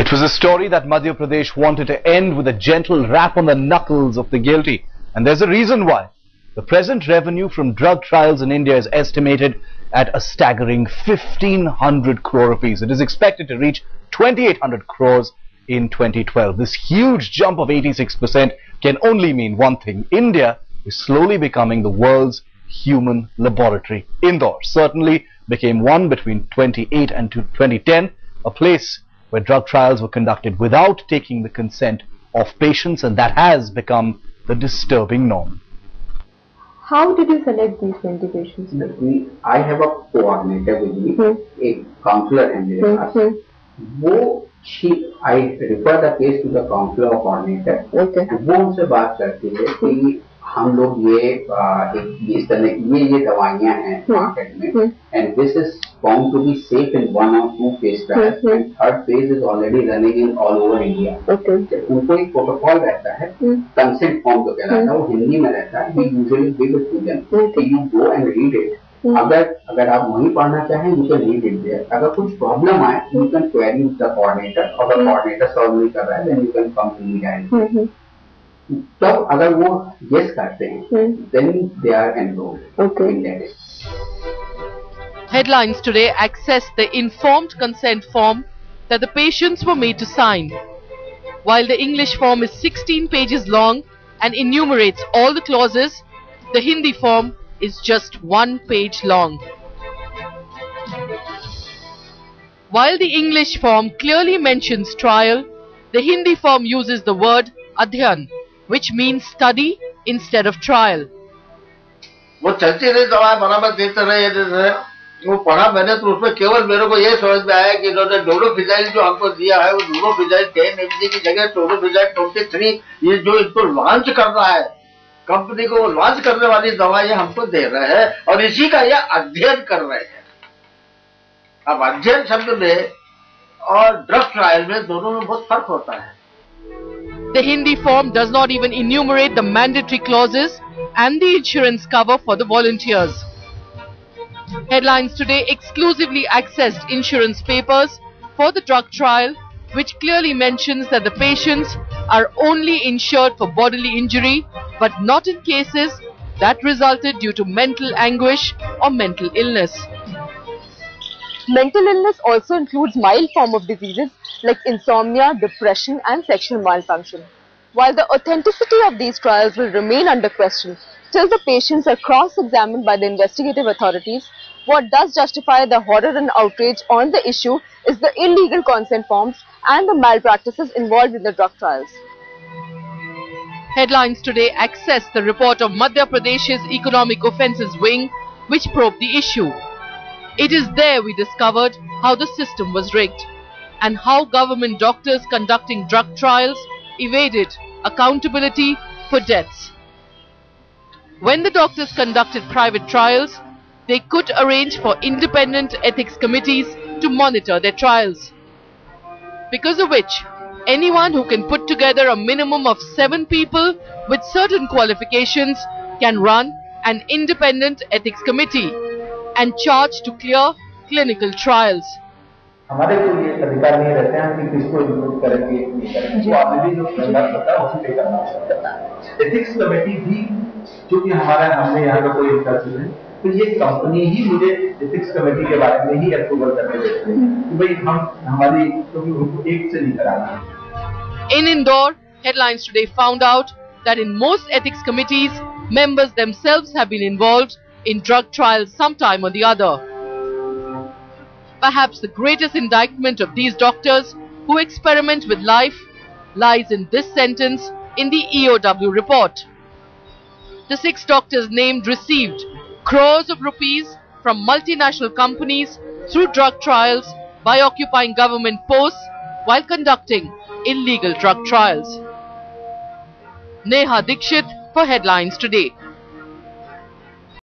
It was a story that Madhya Pradesh wanted to end with a gentle rap on the knuckles of the guilty. And there's a reason why. The present revenue from drug trials in India is estimated at a staggering 1,500 crore rupees. It is expected to reach 2,800 crores in 2012. This huge jump of 86% can only mean one thing. India is slowly becoming the world's human laboratory. Indore certainly became one between 2008 and 2010, a place where drug trials were conducted without taking the consent of patients, and that has become the disturbing norm. How did you select these 20 patients? I have a coordinator with me, a counselor है मेरे पास. वो I refer the case to the counselor or coordinator. वो उनसे बात करती है कि हम लोग ये इस तरह ये दवाइयाँ हैं मार्केट में, and this is found to be safe in 1 or 2 phase trials, and third phase is already running in all over India. उनको एक प्रोटोकॉल रहता है, कंसेंट फॉर्म जो कहलाता है, वो हिंदी में रहता है. We usually give it to them. You go and read it. अगर आप वहीं पढ़ना चाहें, you can read it there. अगर कुछ प्रॉब्लम आए, you can query with the coordinator. और the coordinator solve नहीं कर रहा है, then you can come to me directly. तब अगर वो yes करते हैं, then they are enrolled in that. Headlines today access the informed consent form that the patients were made to sign. While the English form is 16 pages long and enumerates all the clauses, the Hindi form is just 1 page long. While the English form clearly mentions trial, the Hindi form uses the word adhyan, which means study instead of trial. वो चलती रही दवाएं बराबर देते रहे, वो पढ़ा मैंने तो उसमें केवल मेरे को ये समझ में आया कि इन्होंने डोलोफिजाइल जो हमको दिया है, वो डोलोफिजाइल 10 mg की जगह डोलोफिजाइल 23, ये जो इनको लॉन्च कर रहा है, कंपनी को लॉन्च करने वाली दवाएं हमको दे रहे हैं और इसी का ये अध्ययन कर रहे हैं. अब अध्ययन शब्द में और ड्रग ट्रायल में दोनों में बहुत फर्क होता है. The Hindi form does not even enumerate the mandatory clauses and the insurance cover for the volunteers. Headlines today exclusively accessed insurance papers for the drug trial, which clearly mentions that the patients are only insured for bodily injury, but not in cases that resulted due to mental anguish or mental illness. Mental illness also includes mild form of diseases like insomnia, depression and sexual malfunction. While the authenticity of these trials will remain under question till the patients are cross-examined by the investigative authorities, what does justify the horror and outrage on the issue is the illegal consent forms and the malpractices involved in the drug trials. Headlines today access the report of Madhya Pradesh's Economic Offences Wing, which probed the issue. It is there we discovered how the system was rigged and how government doctors conducting drug trials evaded accountability for deaths. When the doctors conducted private trials, they could arrange for independent ethics committees to monitor their trials, because of which anyone who can put together a minimum of 7 people with certain qualifications can run an independent ethics committee and charge to clear clinical trials. हमारे को ये अधिकार नहीं रहते हैं कि किसको input करेंगे नहीं करेंगे, वो ऑलरेडी जो कंडक्ट होता है उसी पे करना होता है. एथिक्स कमेटी भी क्योंकि हमने यहाँ का कोई इंटरेस्ट नहीं, तो ये कंपनी ही मुझे एथिक्स कमेटी के बारे में ही अप्रूवल करने देते हैं कि भाई हम हमारी क्योंकि उनको एक से नहीं कराना. In Indore, Headlines today found out that in most ethics committees, members themselves have been involved in drug trials sometime or the other. Perhaps the greatest indictment of these doctors who experiment with life lies in this sentence in the EOW report. The 6 doctors named received crores of rupees from multinational companies through drug trials by occupying government posts while conducting illegal drug trials. Neha Dikshit for Headlines Today.